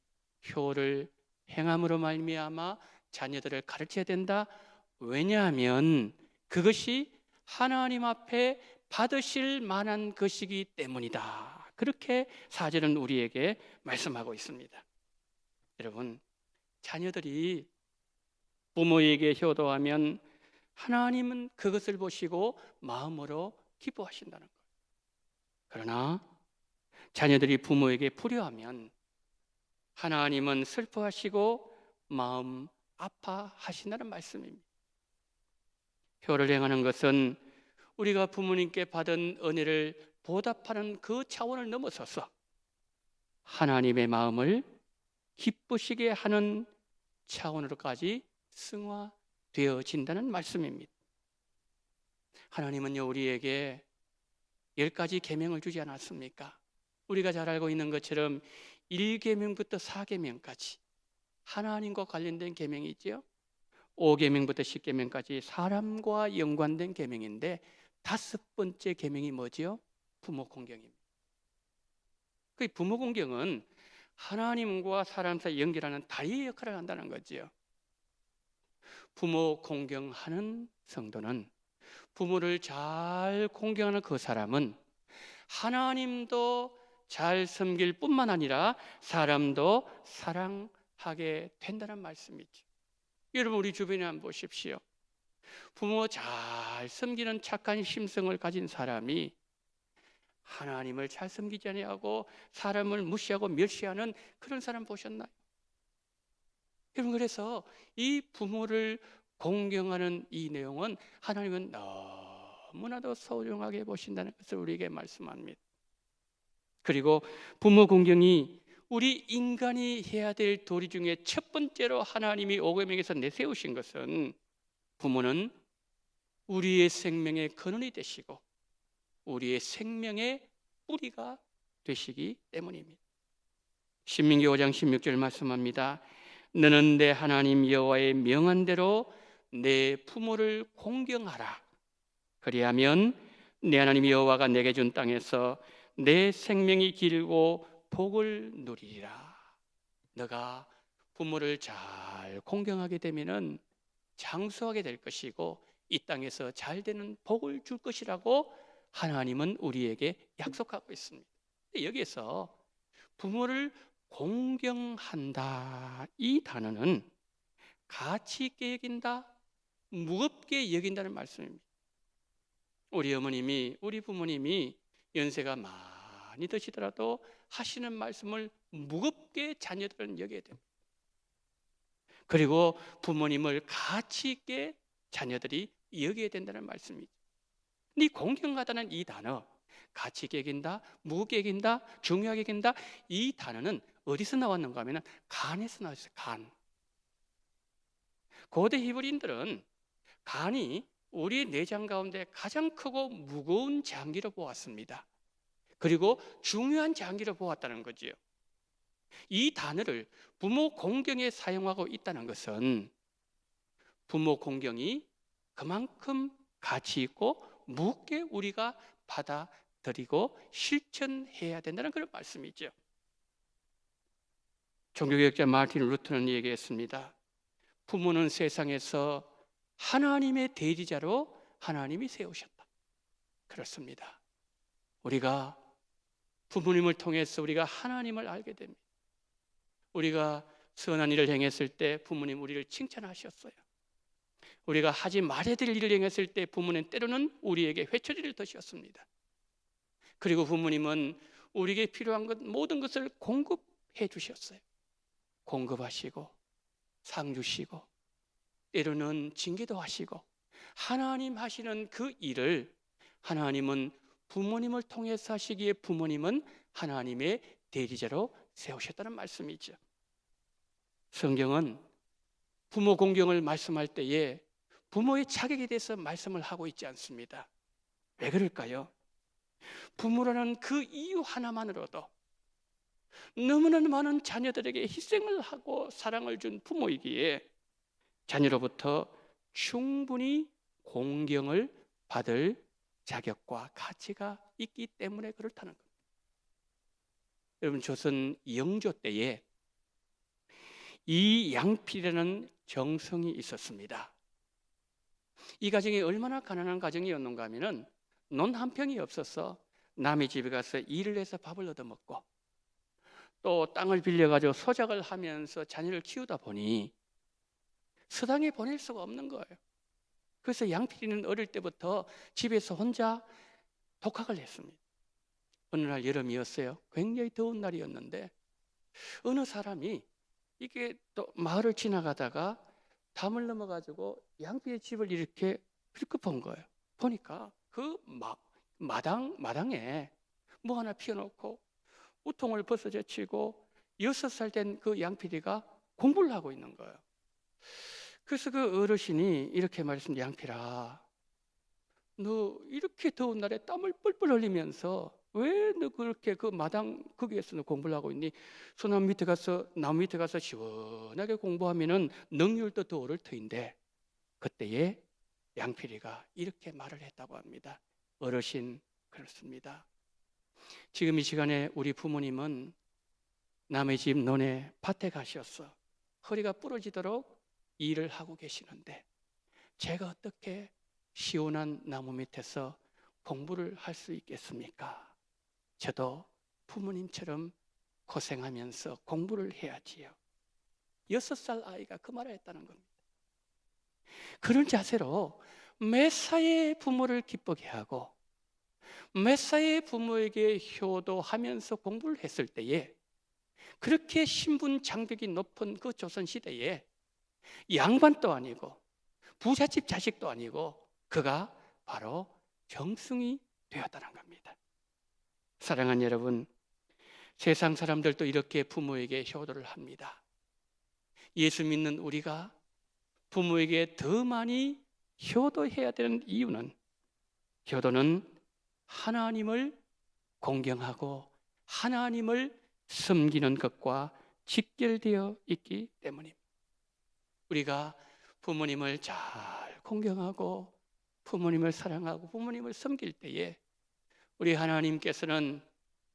효를 행함으로 말미암아 자녀들을 가르쳐야 된다. 왜냐하면 그것이 하나님 앞에 받으실 만한 것이기 때문이다. 그렇게 4절은 우리에게 말씀하고 있습니다. 여러분, 자녀들이 부모에게 효도하면 하나님은 그것을 보시고 마음으로 기뻐하신다는 거예요. 그러나 자녀들이 부모에게 불효하면 하나님은 슬퍼하시고 마음 아파하신다는 말씀입니다. 효를 행하는 것은 우리가 부모님께 받은 은혜를 보답하는 그 차원을 넘어서서 하나님의 마음을 기쁘시게 하는 차원으로까지 승화되어진다는 말씀입니다. 하나님은요, 우리에게 10가지 계명을 주지 않았습니까? 우리가 잘 알고 있는 것처럼 1계명부터 4계명까지 하나님과 관련된 계명이 있죠. 5계명부터 10계명까지 사람과 연관된 계명인데 5번째 계명이 뭐죠? 부모 공경입니다. 그 부모 공경은 하나님과 사람 사이 연결하는 다리의 역할을 한다는 거지요. 부모 공경하는 성도는, 부모를 잘 공경하는 그 사람은 하나님도 잘 섬길 뿐만 아니라 사람도 사랑하게 된다는 말씀이죠. 여러분, 우리 주변에 한번 보십시오. 부모 잘 섬기는 착한 심성을 가진 사람이 하나님을 잘 섬기지 아니하고 사람을 무시하고 멸시하는 그런 사람 보셨나요? 여러분, 그래서 이 부모를 공경하는 이 내용은 하나님은 너무나도 소중하게 보신다는 것을 우리에게 말씀합니다. 그리고 부모 공경이 우리 인간이 해야 될 도리 중에 첫 번째로 하나님이 5계명에서 내세우신 것은 부모는 우리의 생명의 근원이 되시고 우리의 생명의 뿌리가 되시기 때문입니다. 신민기 5장 16절 말씀합니다. 너는 내 하나님 여호와의 명한 대로 내 부모를 공경하라. 그리하면 내 하나님 여호와가 내게 준 땅에서 내 생명이 길고 복을 누리리라. 너가 부모를 잘 공경하게 되면은 장수하게 될 것이고 이 땅에서 잘 되는 복을 줄 것이라고 하나님은 우리에게 약속하고 있습니다. 여기에서 부모를 공경한다 이 단어는 가치 있게 여긴다, 무겁게 여긴다는 말씀입니다. 우리 어머님이, 우리 부모님이 연세가 많이 드시더라도 하시는 말씀을 무겁게 자녀들은 여겨야 됩니다. 그리고 부모님을 가치 있게 자녀들이 여겨야 된다는 말씀이죠. 이 공경하다는 이 단어, 가치 있게 여긴다, 무겁게 여긴다, 중요하게 여긴다, 이 단어는 어디서 나왔는가 하면 간에서 나왔어요. 간. 고대 히브리인들은 간이 우리 내장 가운데 가장 크고 무거운 장기로 보았습니다. 그리고 중요한 장기로 보았다는 거지요. 이 단어를 부모 공경에 사용하고 있다는 것은 부모 공경이 그만큼 가치 있고 무겁게 우리가 받아들이고 실천해야 된다는 그런 말씀이죠. 종교개혁자 마르틴 루터는 얘기했습니다. 부모는 세상에서 하나님의 대리자로 하나님이 세우셨다. 그렇습니다. 우리가 부모님을 통해서 우리가 하나님을 알게 됩니다. 우리가 선한 일을 행했을 때 부모님 우리를 칭찬하셨어요. 우리가 하지 말아야 될 일을 행했을 때 부모님 때로는 우리에게 회초리를 드셨습니다. 그리고 부모님은 우리에게 필요한 것 모든 것을 공급해 주셨어요. 공급하시고 상 주시고 때로는 징계도 하시고 하나님 하시는 그 일을 하나님은 부모님을 통해서 하시기에 부모님은 하나님의 대리자로 세우셨다는 말씀이죠. 성경은 부모 공경을 말씀할 때에 부모의 자격에 대해서 말씀을 하고 있지 않습니다. 왜 그럴까요? 부모라는 그 이유 하나만으로도 너무나 많은 자녀들에게 희생을 하고 사랑을 준 부모이기에 자녀로부터 충분히 공경을 받을 자격과 가치가 있기 때문에 그렇다는 겁니다. 여러분, 조선 영조 때에 이 양필이라는 정성이 있었습니다. 이 가정이 얼마나 가난한 가정이었는가 하면은 논 한 평이 없어서 남의 집에 가서 일을 해서 밥을 얻어먹고 또 땅을 빌려가지고 소작을 하면서 자녀를 키우다 보니 서당에 보낼 수가 없는 거예요. 그래서 양필이는 어릴 때부터 집에서 혼자 독학을 했습니다. 어느 날 여름이었어요. 굉장히 더운 날이었는데 어느 사람이 이게 또 마을을 지나가다가 담을 넘어가지고 양필의 집을 이렇게 힐끗 거예요. 보니까 그 마당에 뭐 하나 피워놓고 우통을 벗어제치고 6살 된 그 양필이가 공부를 하고 있는 거예요. 그래서 그 어르신이 이렇게 말했습니다. 양필아, 너 이렇게 더운 날에 땀을 뻘뻘 흘리면서 왜 너 그렇게 그 마당 거기에서 너 공부를 하고 있니? 소나무 밑에 가서 나무 밑에 가서 시원하게 공부하면은 능률도 더 오를 터인데 그때에 양필이가 이렇게 말을 했다고 합니다. 어르신, 그렇습니다. 지금 이 시간에 우리 부모님은 남의 집 논에 밭에 가셔서 허리가 부러지도록 일을 하고 계시는데 제가 어떻게 시원한 나무 밑에서 공부를 할 수 있겠습니까? 저도 부모님처럼 고생하면서 공부를 해야지요. 6살 아이가 그 말을 했다는 겁니다. 그런 자세로 매사에 부모를 기쁘게 하고 매사에 부모에게 효도하면서 공부를 했을 때에 그렇게 신분 장벽이 높은 그 조선시대에 양반도 아니고 부잣집 자식도 아니고 그가 바로 정승이 되었다는 겁니다. 사랑하는 여러분, 세상 사람들도 이렇게 부모에게 효도를 합니다. 예수 믿는 우리가 부모에게 더 많이 효도해야 되는 이유는 효도는 하나님을 공경하고 하나님을 섬기는 것과 직결되어 있기 때문입니다. 우리가 부모님을 잘 공경하고 부모님을 사랑하고 부모님을 섬길 때에 우리 하나님께서는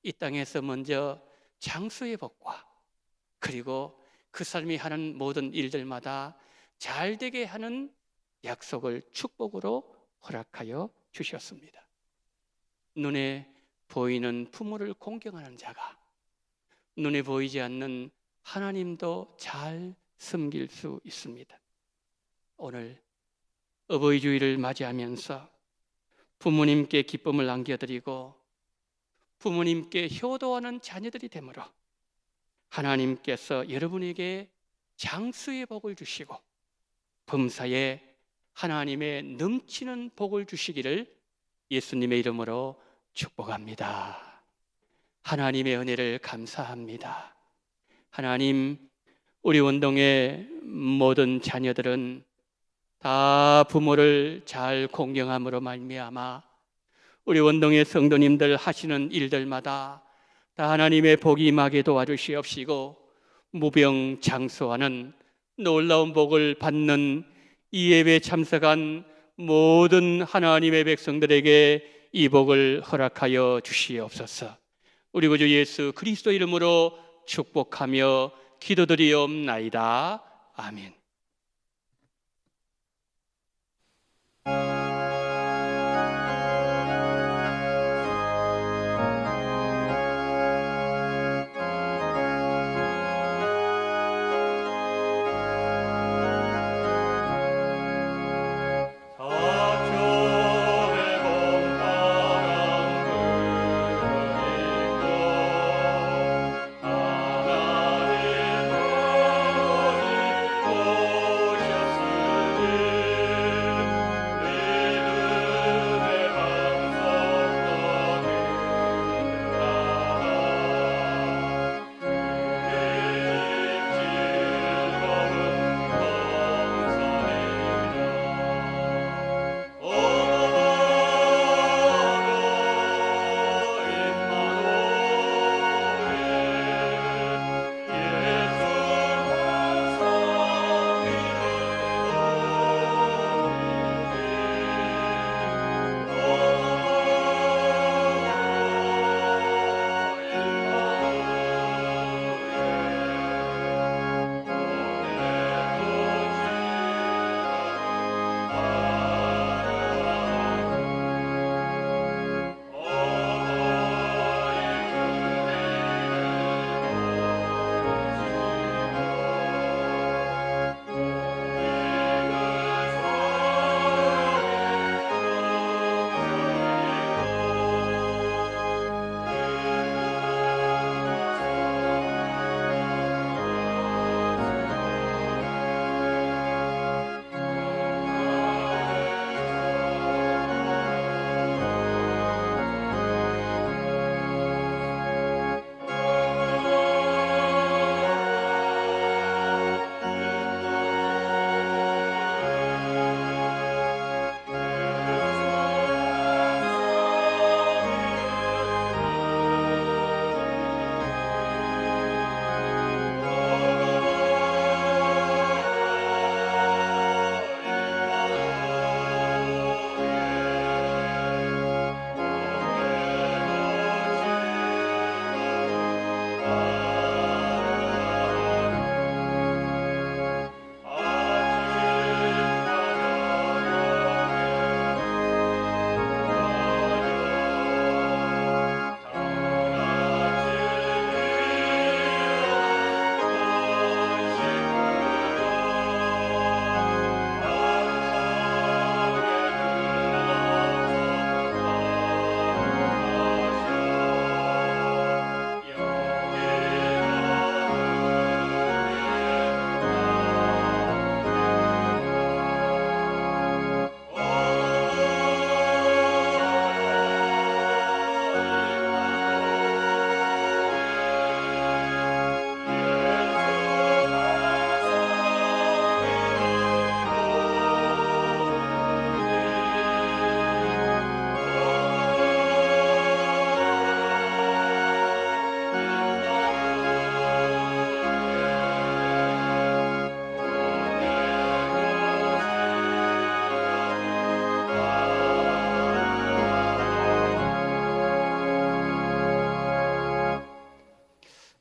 이 땅에서 먼저 장수의 복과 그리고 그 사람이 하는 모든 일들마다 잘 되게 하는 약속을 축복으로 허락하여 주셨습니다. 눈에 보이는 부모를 공경하는 자가 눈에 보이지 않는 하나님도 잘 섬길 수 있습니다. 오늘 어버이 주일을 맞이하면서 부모님께 기쁨을 안겨드리고 부모님께 효도하는 자녀들이 되므로 하나님께서 여러분에게 장수의 복을 주시고 범사에 하나님의 넘치는 복을 주시기를 예수님의 이름으로 축복합니다. 하나님의 은혜를 감사합니다. 하나님, 우리 원동의 모든 자녀들은 다 부모를 잘 공경함으로 말미암아 우리 원동의 성도님들 하시는 일들마다 다 하나님의 복이 임하게 도와주시옵시고 무병장수하는 놀라운 복을 받는 이 예배에 참석한 모든 하나님의 백성들에게 이 복을 허락하여 주시옵소서. 우리 구주 예수 그리스도 이름으로 축복하며 기도드리옵나이다. 아멘. 사촌의 봄바람 불어있고 하나님 오셨으니 믿음의 반석도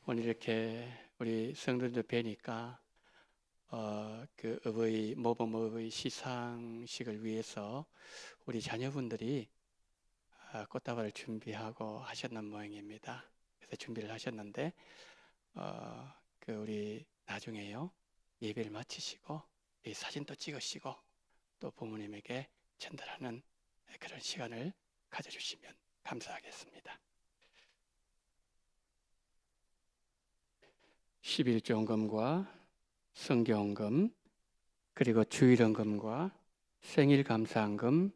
오늘 이렇게 우리 우리 성도들 뵈니까 그 모범의 시상식을 위해서 우리 자녀분들이 꽃다발을 준비하고 하셨는 모양입니다. 그래서 준비를 하셨는데 그 우리 나중에요 예배를 마치시고 이 사진도 찍으시고 또 부모님에게 전달하는 그런 시간을 가져주시면 감사하겠습니다. 11조헌금과 성교헌금 그리고 주일헌금과 생일감사헌금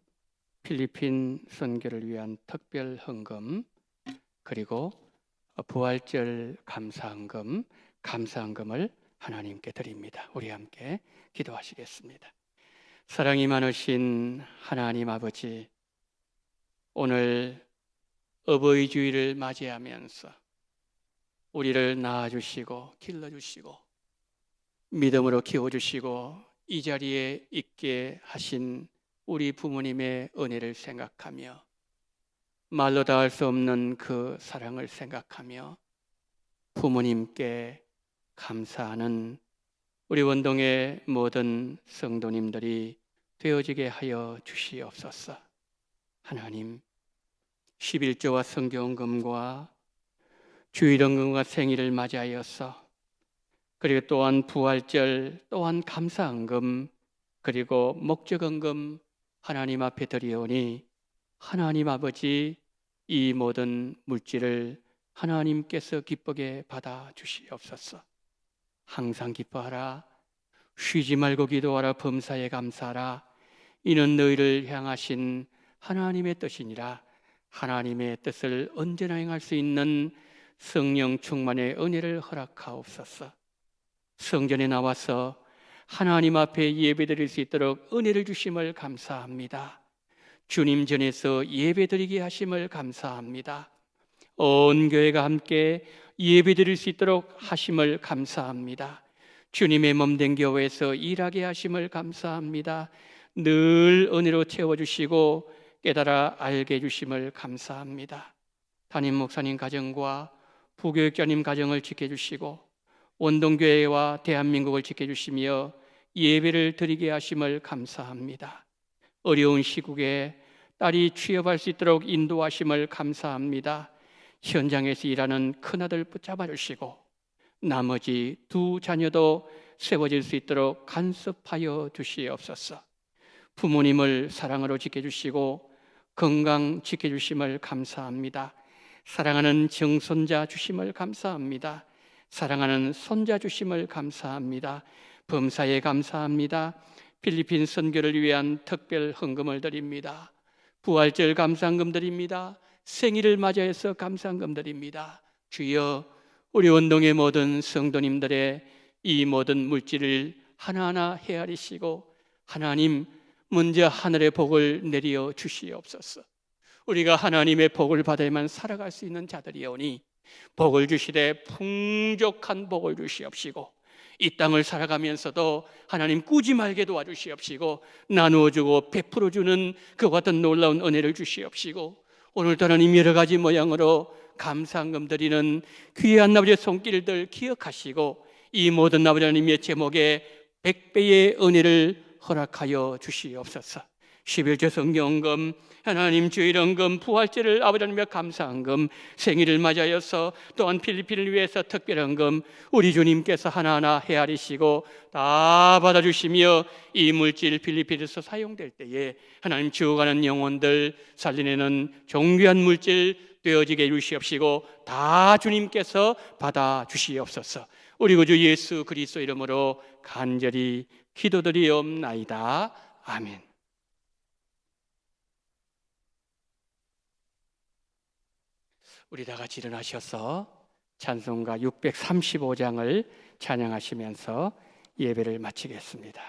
필리핀 선교를 위한 특별헌금 그리고 부활절 감사헌금 감사헌금을 하나님께 드립니다. 우리 함께 기도하시겠습니다. 사랑이 많으신 하나님 아버지, 오늘 어버이 주일을 맞이하면서 우리를 낳아주시고 길러주시고 믿음으로 키워주시고 이 자리에 있게 하신 우리 부모님의 은혜를 생각하며 말로 다 할 수 없는 그 사랑을 생각하며 부모님께 감사하는 우리 원동의 모든 성도님들이 되어지게 하여 주시옵소서. 하나님, 11조와 성교헌금과 주일헌금과 생일을 맞이하여서 그리고 또한 부활절 또한 감사헌금 그리고 목적헌금 하나님 앞에 드리오니 하나님 아버지 이 모든 물질을 하나님께서 기쁘게 받아 주시옵소서. 항상 기뻐하라. 쉬지 말고 기도하라. 범사에 감사하라. 이는 너희를 향하신 하나님의 뜻이니라. 하나님의 뜻을 언제나 행할 수 있는 성령 충만의 은혜를 허락하옵소서. 성전에 나와서 하나님 앞에 예배드릴 수 있도록 은혜를 주심을 감사합니다. 주님 전에서 예배드리게 하심을 감사합니다. 온 교회가 함께 예배드릴 수 있도록 하심을 감사합니다. 주님의 몸된 교회에서 일하게 하심을 감사합니다. 늘 은혜로 채워주시고 깨달아 알게 해주심을 감사합니다. 담임 목사님 가정과 부교육자님 가정을 지켜주시고 원동교회와 대한민국을 지켜주시며 예배를 드리게 하심을 감사합니다. 어려운 시국에 딸이 취업할 수 있도록 인도하심을 감사합니다. 현장에서 일하는 큰아들 붙잡아 주시고 나머지 두 자녀도 세워질 수 있도록 간섭하여 주시옵소서. 부모님을 사랑으로 지켜주시고 건강 지켜주심을 감사합니다. 사랑하는 정손자 주심을 감사합니다. 사랑하는 손자 주심을 감사합니다. 범사에 감사합니다. 필리핀 선교를 위한 특별 헌금을 드립니다. 부활절 감사헌금 드립니다. 생일을 맞이해서 감사헌금 드립니다. 주여, 우리 원동의 모든 성도님들의 이 모든 물질을 하나하나 헤아리시고 하나님 먼저 하늘의 복을 내려 주시옵소서. 우리가 하나님의 복을 받아야만 살아갈 수 있는 자들이오니 복을 주시되 풍족한 복을 주시옵시고 이 땅을 살아가면서도 하나님 꾸지 말게 도와주시옵시고 나누어주고 베풀어주는 그와 같은 놀라운 은혜를 주시옵시고 오늘따라 여러 가지 모양으로 감사헌금 드리는 귀한 아버지의 손길들 기억하시고 이 모든 아버지 하나님의 제목에 100배의 은혜를 허락하여 주시옵소서. 11조 성경헌금, 하나님 주일헌금, 부활절을 아버지 하나님의 감사헌금, 생일을 맞이하여서 또한 필리핀을 위해서 특별헌금 우리 주님께서 하나하나 헤아리시고 다 받아주시며 이 물질 필리핀에서 사용될 때에 하나님 죽어가는 영혼들 살리내는 존귀한 물질 되어지게 해주시옵시고 다 주님께서 받아주시옵소서. 우리 구주 예수 그리스도 이름으로 간절히 기도드리옵나이다. 아멘. 우리 다 같이 일어나셔서 찬송가 635장을 찬양하시면서 예배를 마치겠습니다.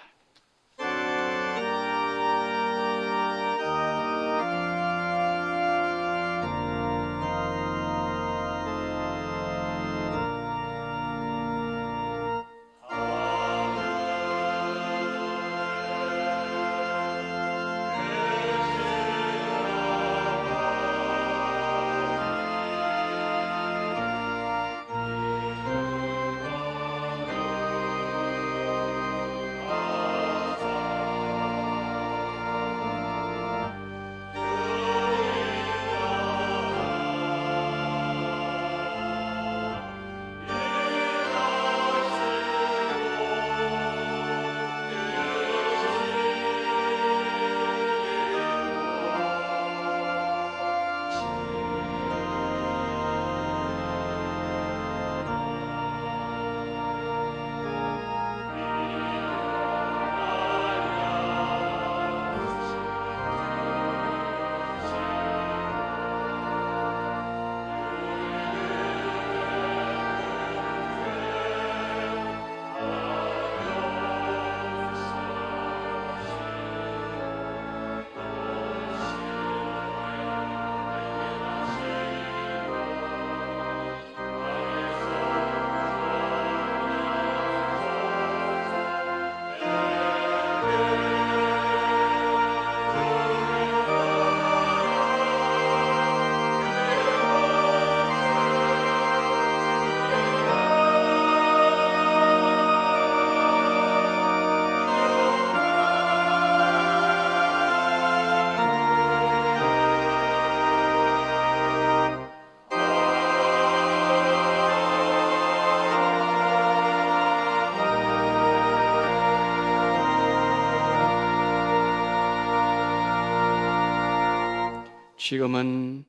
지금은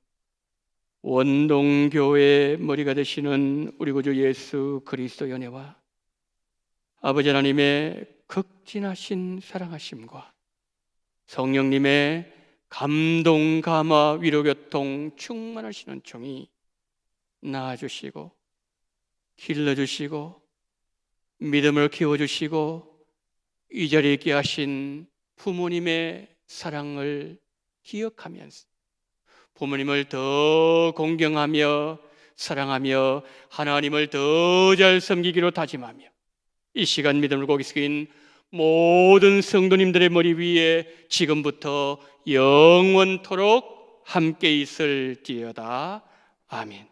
원동교회의 머리가 되시는 우리 구주 예수 그리스도 은혜와 아버지 하나님의 극진하신 사랑하심과 성령님의 감동, 감화, 위로, 교통 충만하시는 종이 낳아주시고 길러주시고 믿음을 키워주시고 이 자리에 있게 하신 부모님의 사랑을 기억하면서 부모님을 더 공경하며 사랑하며 하나님을 더 잘 섬기기로 다짐하며 이 시간 믿음을 고개 숙인 모든 성도님들의 머리 위에 지금부터 영원토록 함께 있을지어다. 아멘.